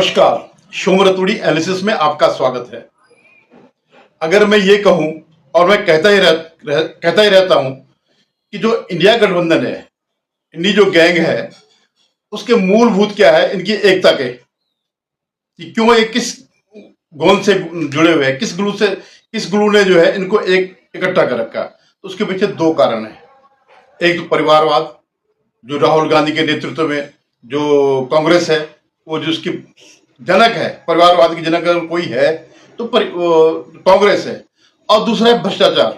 नमस्कार, शोम रतूड़ी एनालिसिस में आपका स्वागत है। अगर मैं ये कहूं और मैं कहता ही रहता हूं कि जो इंडिया गठबंधन है, इनकी जो गैंग है, उसके मूलभूत क्या है, इनकी एकता के कि क्यों ये किस गोंद से जुड़े हुए हैं, किस ग्लू ने जो है इनको इकट्ठा कर रखा। तो उसके पीछे दो कारण है। एक तो परिवारवाद, जो राहुल गांधी के नेतृत्व में जो कांग्रेस है, वो जो उसकी जनक है, परिवारवाद की जनक अगर कोई है तो कांग्रेस है। और दूसरा है भ्रष्टाचार।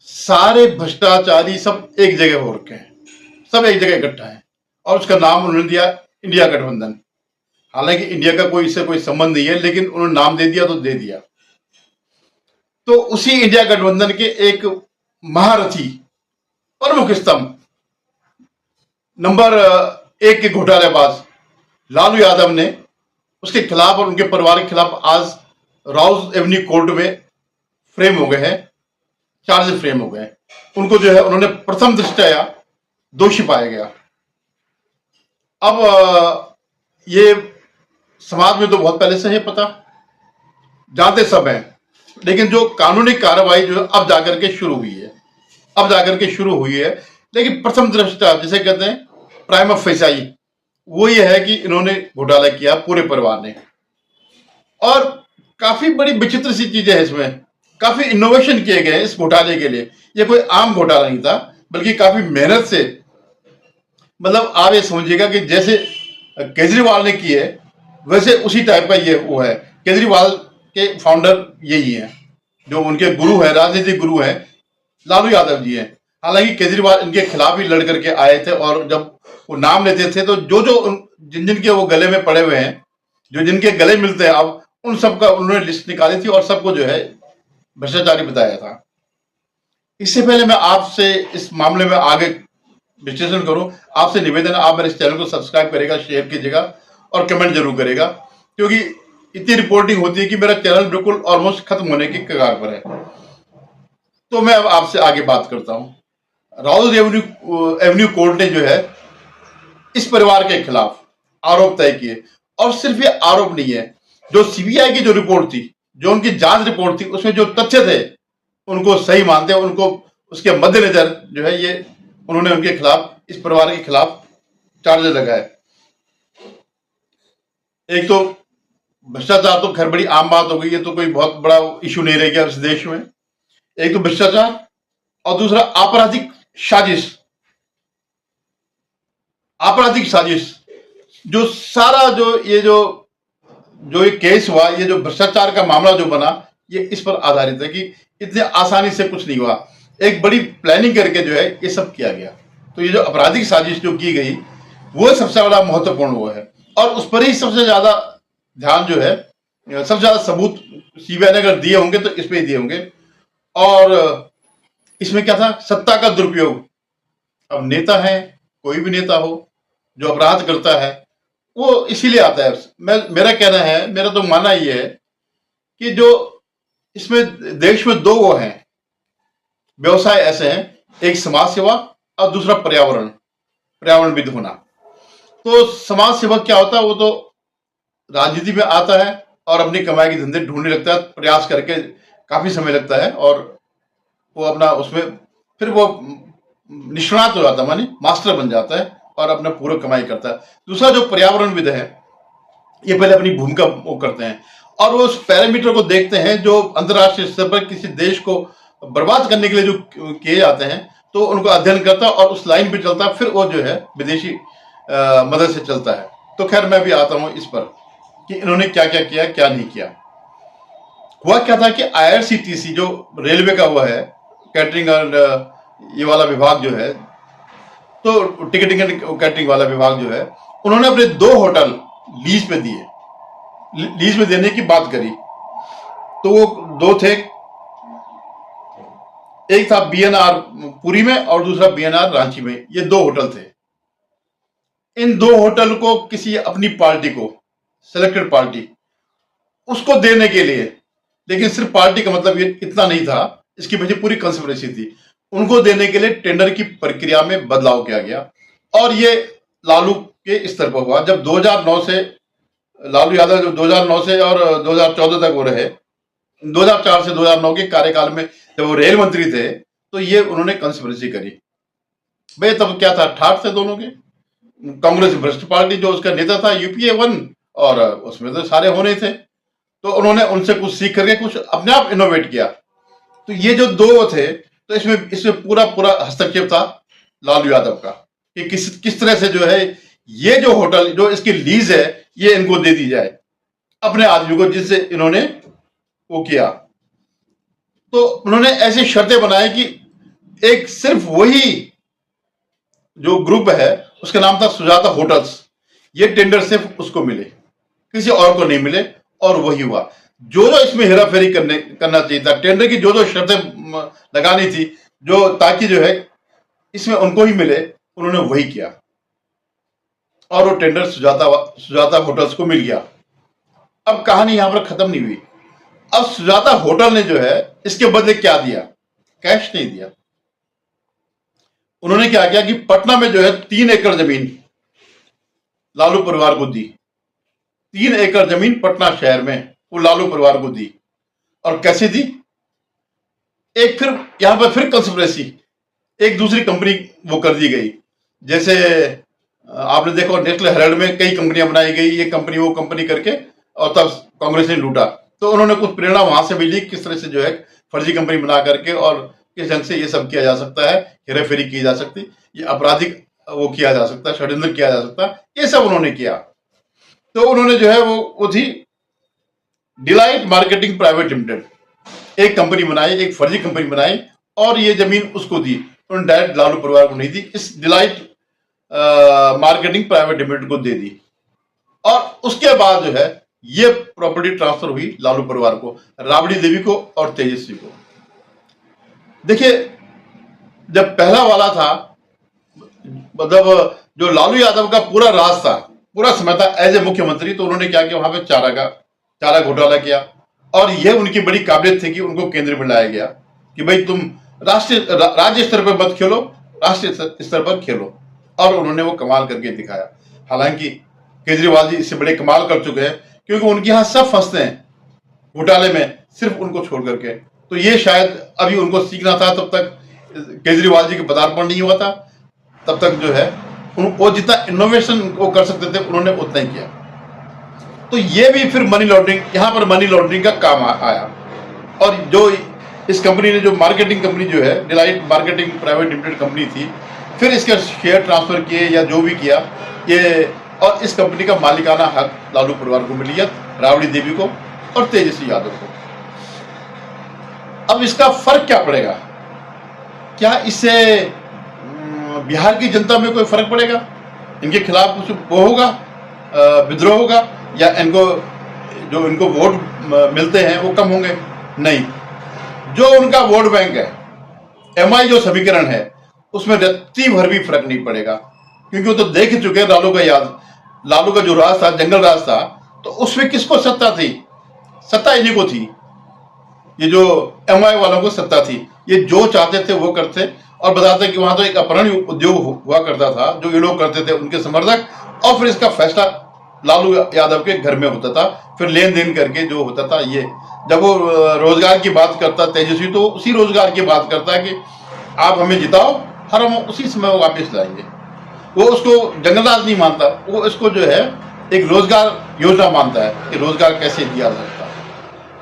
सारे भ्रष्टाचारी सब एक जगह हो रखे हैं, सब एक जगह इकट्ठा है और उसका नाम उन्होंने दिया इंडिया गठबंधन। हालांकि इंडिया का इससे कोई संबंध नहीं है, लेकिन उन्होंने नाम दे दिया तो दे दिया। तो उसी इंडिया गठबंधन के एक महारथी, प्रमुख स्तंभ, नंबर 1 के घोटालेबाज लालू यादव ने उसके खिलाफ और उनके परिवार के खिलाफ आज राउज एवेन्यू कोर्ट में फ्रेम हो गए हैं, चार्जेस फ्रेम हो गए हैं। उनको जो है उन्होंने प्रथम दृष्टया दोषी पाया गया। अब ये समाज में तो बहुत पहले से है, पता जानते सब हैं, लेकिन जो कानूनी कार्रवाई जो अब जाकर के शुरू हुई है, लेकिन प्रथम दृष्टया जिसे कहते हैं प्राइमा फेसाई, वो ये है कि इन्होंने घोटाला किया पूरे परिवार ने। और काफी बड़ी विचित्र सी चीजें हैं इसमें, काफी इनोवेशन किए गए इस घोटाले के लिए। ये कोई आम घोटाला नहीं था, बल्कि काफी मेहनत से, मतलब आप ये समझिएगा कि जैसे केजरीवाल ने किए वैसे उसी टाइप का ये वो है। केजरीवाल के फाउंडर यही है, जो उनके गुरु है, राजनीतिक गुरु है, लालू यादव जी हैं। हालांकि केजरीवाल इनके खिलाफ ही लड़ करके आए थे और जब वो नाम लेते थे तो जिन के वो गले में पड़े हुए हैं, जो जिनके गले मिलते हैं, अब उन सब का उन्होंने लिस्ट निकाली थी और सबको जो है भ्रष्टाचारी बताया था। इससे पहले मैं आपसे इस मामले में आगे विश्लेषण करूं, आपसे निवेदन है आप मेरे इस चैनल को सब्सक्राइब करेगा, शेयर कीजिएगा और कमेंट जरूर करेगा, क्योंकि इतनी रिपोर्टिंग होती है कि मेरा चैनल बिल्कुल ऑलमोस्ट खत्म होने की कगार पर है। तो मैं अब आपसे आगे बात करता हूं। राउज एवेन्यू कोर्ट ने जो है इस परिवार के खिलाफ आरोप तय किए। और सिर्फ ये आरोप नहीं है, जो सीबीआई की जो रिपोर्ट थी, जो उनकी जांच रिपोर्ट थी, उसमें जो तथ्य थे उनको सही मानते हैं, उनको उसके मद्देनजर जो है ये उन्होंने उनके खिलाफ, इस परिवार के खिलाफ चार्जेस लगाए। एक तो भ्रष्टाचार तो खैर बड़ी आम बात हो गई है, तो कोई बहुत बड़ा इशू नहीं रह गया इस देश में। एक तो भ्रष्टाचार और दूसरा आपराधिक साजिश। जो सारा जो ये केस हुआ, ये जो भ्रष्टाचार का मामला जो बना, ये इस पर आधारित है कि इतने आसानी से कुछ नहीं हुआ, एक बड़ी प्लानिंग करके जो है ये सब किया गया। तो ये जो आपराधिक साजिश जो की गई, वो सबसे बड़ा महत्वपूर्ण वो है और उस पर ही सबसे ज्यादा ध्यान जो है, सबसे ज्यादा सबूत सीबीआई ने अगर दिए होंगे तो इस पे ही दिए होंगे। और इसमें क्या था, सत्ता का दुरुपयोग। अब नेता है, कोई भी नेता हो जो अपराध करता है, वो इसीलिए आता है। मेरा कहना है, मेरा तो मानना ये है कि जो इसमें देश में दो वो हैं व्यवसाय ऐसे हैं, एक समाज सेवा और दूसरा पर्यावरणविद होना। तो समाज सेवक क्या होता है, वो तो राजनीति में आता है और अपनी कमाई के धंधे ढूंढने लगता है, प्रयास करके काफी समय लगता है और वो अपना उसमें फिर वो निष्णात हो जाता है, मानी मास्टर बन जाता है और अपना पूरा कमाई करता है। दूसरा जो पर्यावरणविद है, ये पहले अपनी भूमिका वो करते हैं और वो उस पैरामीटर को देखते हैं जो अंतर्राष्ट्रीय स्तर पर किसी देश को बर्बाद करने के लिए जो किए जाते हैं, तो उनको अध्ययन करता है और उस लाइन पे चलता है, फिर वो जो है विदेशी मदद से चलता है। तो खैर मैं भी आता हूं इस पर कि इन्होंने क्या क्या किया, क्या नहीं किया। हुआ क्या था कि IRCTC जो रेलवे का हुआ है, कैटरिंग और ये वाला विभाग जो है, तो टिकटिंग एंड कैटरिंग वाला विभाग जो है, उन्होंने अपने 2 होटल लीज पे दिए, लीज में देने की बात करी। तो वो 2 थे, एक था BNR पुरी में और दूसरा BNR रांची में। ये 2 होटल थे। इन 2 होटल को किसी अपनी पार्टी को, सिलेक्टेड पार्टी, उसको देने के लिए, लेकिन सिर्फ पार्टी का मतलब ये इतना नहीं था, इसकी वजह पूरी कंस्पिरेसी थी। उनको देने के लिए टेंडर की प्रक्रिया में बदलाव किया गया और ये लालू के स्तर पर हुआ। जब 2009 से लालू यादव जो 2009 से और 2014 तक वो रहे, 2004 से 2009 के कार्यकाल में जब वो रेल मंत्री थे, तो ये उन्होंने कंस्पिरेसी करी। भाई तब क्या था, ठाठ थे दोनों के। कांग्रेस भ्रष्ट पार्टी, जो उसका नेता था यूपीए 1, और उसमें तो सारे होने थे, तो उन्होंने उनसे कुछ सीख करके कुछ अपने आप इनोवेट किया। तो ये जो दो थे, तो इसमें पूरा पूरा हस्तक्षेप था लालू यादव का, कि किस तरह से जो है ये जो होटल, जो इसकी लीज है, ये इनको दे दी जाए अपने आदमी को, जिससे इन्होंने वो किया। तो उन्होंने ऐसी शर्तें बनाई कि एक सिर्फ वही जो ग्रुप है, उसका नाम था सुजाता होटल्स, ये टेंडर सिर्फ उसको मिले, किसी और को नहीं मिले, और वही हुआ। जो इसमें हेराफेरी करना चाहिए था, टेंडर की जो शर्तें लगानी थी, जो ताकि जो है इसमें उनको ही मिले, उन्होंने वही किया, और वो टेंडर सुजाता होटल्स को मिल गया। अब कहानी यहां पर खत्म नहीं हुई। अब सुजाता होटल ने जो है इसके बदले क्या दिया? कैश नहीं दिया। उन्होंने क्या किया कि पटना में जो है 3 एकड़ जमीन लालू परिवार को दी। 3 एकड़ जमीन पटना शहर में वो लालू परिवार को दी। और कैसे दी? एक फिर यहां पर फिर कंस्पिरेसी, एक दूसरी कंपनी वो कर दी गई। जैसे आपने देखा नेशनल हेराल्ड में कई कंपनियां बनाई गई, ये कंपनी वो कंपनी करके, और तब कांग्रेस ने लूटा। तो उन्होंने कुछ प्रेरणा वहां से मिली, किस तरह से जो है फर्जी कंपनी बना करके और किस ढंग से ये सब किया जा सकता है, हेराफेरी की जा सकती, ये आपराधिक वो किया जा सकता है, षड्यंत्र किया जा सकता है, ये सब उन्होंने किया। तो उन्होंने जो है वो थी डिलाइट मार्केटिंग प्राइवेट लिमिटेड, एक कंपनी बनाई, एक फर्जी कंपनी बनाई, और ये जमीन उसको दी। उन्होंने डायरेक्ट लालू परिवार को नहीं दी, इस डिलाइट मार्केटिंग प्राइवेट लिमिटेड को दे दी। और उसके बाद जो है ये प्रॉपर्टी ट्रांसफर हुई लालू परिवार को, राबड़ी देवी को और तेजस्वी को। देखिए, जब पहला वाला था, मतलब जो लालू यादव का पूरा राज था, पूरा समय था एज ए मुख्यमंत्री, तो उन्होंने क्या किया, वहां पे चारा घोटाला किया। और यह उनकी बड़ी काबिलियत थी कि उनको केंद्र में लाया गया कि भाई तुम राज्य स्तर पर मत खेलो, राष्ट्रीय स्तर पर खेलो। और उन्होंने वो कमाल करके दिखाया। हालांकि केजरीवाल जी इससे बड़े कमाल कर चुके हैं, क्योंकि उनके यहां सब फंसते हैं घोटाले में, सिर्फ उनको छोड़ करके। तो ये शायद अभी उनको सीखना था, तब तक केजरीवाल जी का पदार्पण नहीं हुआ था, तब तक जो है वो जितना इनोवेशन वो कर सकते थे, उन्होंने उतना ही किया। तो ये भी फिर मनी लॉन्ड्रिंग, यहां पर मनी लॉन्ड्रिंग का काम आया। और जो इस कंपनी ने, जो मार्केटिंग कंपनी जो है delight marketing private limited company थी, फिर इसके शेयर ट्रांसफर किए या जो भी किया ये, और इस कंपनी का मालिकाना हक लालू परिवार को मिल गया, राबड़ी देवी को और तेजस्वी यादव को। अब इसका फर्क क्या पड़ेगा? क्या इससे बिहार की जनता में कोई फर्क पड़ेगा? इनके खिलाफ कुछ वो होगा, विद्रोह होगा, या इनको वोट मिलते हैं वो कम होंगे? नहीं। जो उनका वोट बैंक है, एमआई जो समीकरण है, उसमें रत्ती भर भी फर्क नहीं पड़ेगा, क्योंकि वो तो देख चुके हैं लालू का जो राज था, जंगल राज था, तो उसमें किसको सत्ता थी? सत्ता इन्हीं को थी, ये जो एमआई वालों को सत्ता थी। ये जो चाहते थे वो करते, और बताते कि वहां तो एक अपहरण उद्योग हुआ करता था, जो ये लोग करते थे, उनके समर्थक, और फिर इसका फैसला लालू यादव के घर में होता था, फिर लेन देन करके जो होता था। ये जब वो रोजगार की बात करता तेजस्वी, तो उसी रोजगार की बात करता है कि आप हमें जिताओ, हर हम उसी समय वापस लाएंगे। वो उसको जंगलराज नहीं मानता, वो इसको जो है एक रोजगार योजना मानता है कि रोजगार कैसे दिया जा सकता है।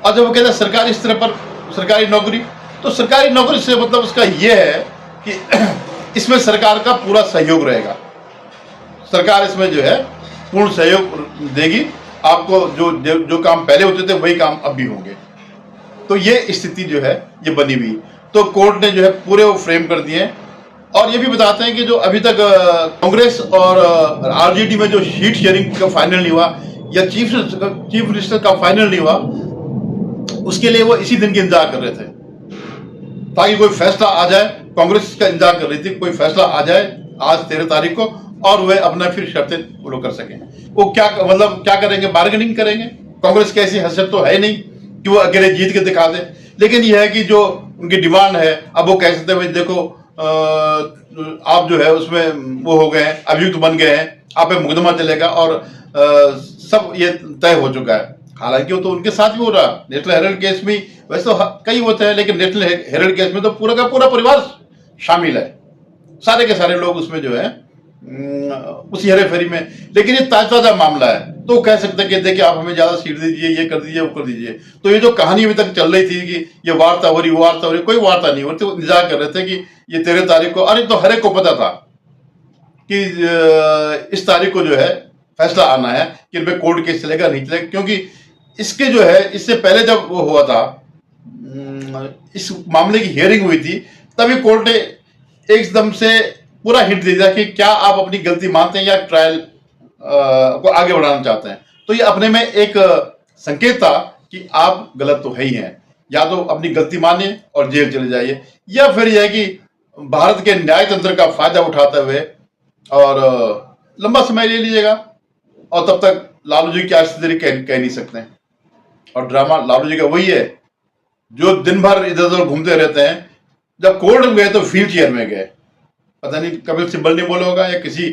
और जब वो कहता है सरकारी स्तर पर सरकारी नौकरी, तो सरकारी नौकरी से मतलब उसका ये है कि इसमें सरकार का पूरा सहयोग रहेगा, सरकार इसमें जो है पूर्ण सहयोग देगी आपको। जो काम पहले होते थे वही काम अब भी होंगे। तो ये स्थिति जो है ये बनी हुई। तो कोर्ट ने जो है पूरे वो फ्रेम कर दिए, और ये भी बताते हैं कि जो अभी तक कांग्रेस और आरजेडी में जो सीट शेयरिंग का फाइनल नहीं हुआ, या चीफ मिनिस्टर का फाइनल नहीं हुआ, उसके लिए वो इसी दिन की इंतजार कर रहे थे, ताकि कोई फैसला आ जाए। कांग्रेस का इंतजार कर रही थी कोई फैसला आ जाए आज 13 तारीख को, और वे अपना फिर शर्तें फॉलो कर सकें। वो क्या मतलब क्या करेंगे? बार्गेनिंग करेंगे। कांग्रेस की ऐसी हैसियत तो है नहीं कि वो अकेले जीत के दिखा दे, लेकिन यह है कि जो उनकी डिमांड है, अब वो कह सकते हैं देखो आप जो है उसमें वो हो गए हैं, अभियुक्त बन गए हैं, आप पे मुकदमा चलेगा, और सब ये तय हो चुका है। हालांकि वो तो उनके साथ भी हो रहा, नेशनल हेराल्ड केस में वैसे तो कई होते हैं, लेकिन नेशनल हेराल्ड केस में तो पूरा का पूरा परिवार शामिल है, सारे के सारे लोग उसमें जो है उसी हेरे फेरी में। लेकिन ये ताजा मामला है, तो कह सकते हैं कि देखिए आप हमें ज्यादा सीट दीजिए, ये कर दीजिए, वो कर दीजिए। तो ये जो कहानी अभी तक चल रही थी कि ये वार्ता हो रही, वो वार्ता हो रही, कोई वार्ता नहीं हो रही थी। इंतजार कर रहे थे कि ये 13 तारीख को, अरे तो हर एक को पता था कि इस तारीख को जो है फैसला आना है कि इनमें कोर्ट केस चलेगा नहीं चलेगा। क्योंकि इसके जो है इससे पहले जब वो हुआ था, इस मामले की हियरिंग हुई थी, तभी कोर्ट ने एकदम से पूरा हिंट दे दिया कि क्या आप अपनी गलती मानते हैं या ट्रायल को आगे बढ़ाना चाहते हैं। तो ये अपने में एक संकेत था कि आप गलत तो है ही हैं, या तो अपनी गलती मानिए और जेल चले जाइए, या फिर यह है कि भारत के न्याय तंत्र का फायदा उठाते हुए और लंबा समय ले लीजिएगा, और तब तक लालू जी की स्थिति कह नहीं सकते हैं। और ड्रामा लालू जी का वही है जो दिन भर इधर उधर घूमते रहते हैं। जब कोर्ट में गए तो व्हील चेयर में गए, पता नहीं कपिल सिब्बल ने बोला होगा या किसी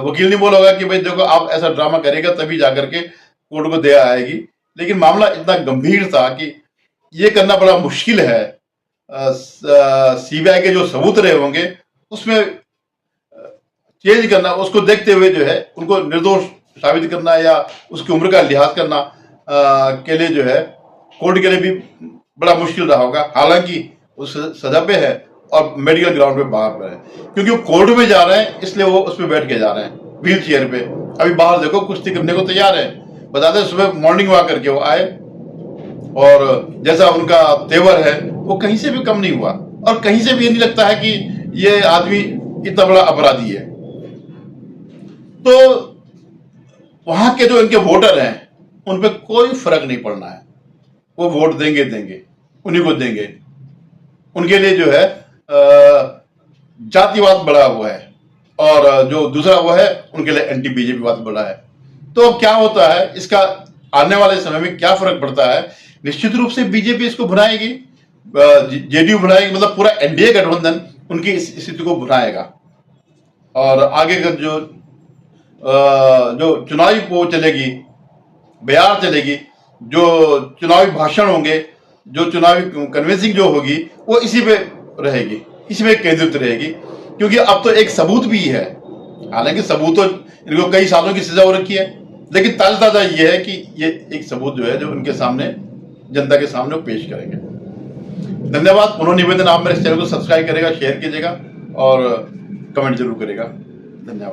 वकील ने बोला होगा कि भाई देखो आप ऐसा ड्रामा करेगा तभी जाकर के कोर्ट को दया आएगी। लेकिन मामला इतना गंभीर था कि ये करना बड़ा मुश्किल है। सीबीआई के जो सबूत रहे होंगे उसमें चेंज करना, उसको देखते हुए जो है उनको निर्दोष साबित करना या उसकी उम्र का लिहाज करना के लिए जो है कोर्ट के लिए भी बड़ा मुश्किल रहा होगा। हालांकि उस सजा पे है और मेडिकल ग्राउंड पे बाहर पे है, क्योंकि वो कोर्ट में जा रहे हैं इसलिए वो उस पर बैठ के जा रहे हैं व्हील चेयर पे। अभी बाहर देखो कुश्ती करने को तैयार है। बता दें सुबह मॉर्निंग वॉक करके वो आए, और जैसा उनका तेवर है वो कहीं से भी कम नहीं हुआ, और कहीं से भी ये नहीं लगता है कि ये आदमी इतना बड़ा अपराधी है। तो वहां के जो इनके वोटर हैं उन पर कोई फर्क नहीं पड़ना है, वो वोट देंगे उन्हीं को देंगे। उनके लिए जो है जातिवाद बढ़ा हुआ है, और जो दूसरा वो है उनके लिए एंटी बीजेपी वाद बढ़ा है। तो अब क्या होता है, इसका आने वाले समय में क्या फर्क पड़ता है? निश्चित रूप से बीजेपी इसको भुनाएगी, जेडीयू भुनाएगी, मतलब पूरा एनडीए गठबंधन उनकी इस स्थिति को भुनाएगा। और आगे का जो चुनावी वो चलेगी, बयार चलेगी, जो चुनावी भाषण होंगे, जो चुनावी कन्विंसिंग जो होगी, वो इसी पे रहेगी, इसी में केंद्रित रहेगी। क्योंकि अब तो एक सबूत भी है, हालांकि सबूत तो इनको कई सालों की सजा हो रखी है, लेकिन ताजा ये है कि ये एक सबूत जो है जो उनके सामने, जनता के सामने पेश करेंगे। धन्यवाद। उन्होंने निवेदन, आप मेरे चैनल को सब्सक्राइब करेगा, शेयर कीजिएगा और कमेंट जरूर करेगा। धन्यवाद।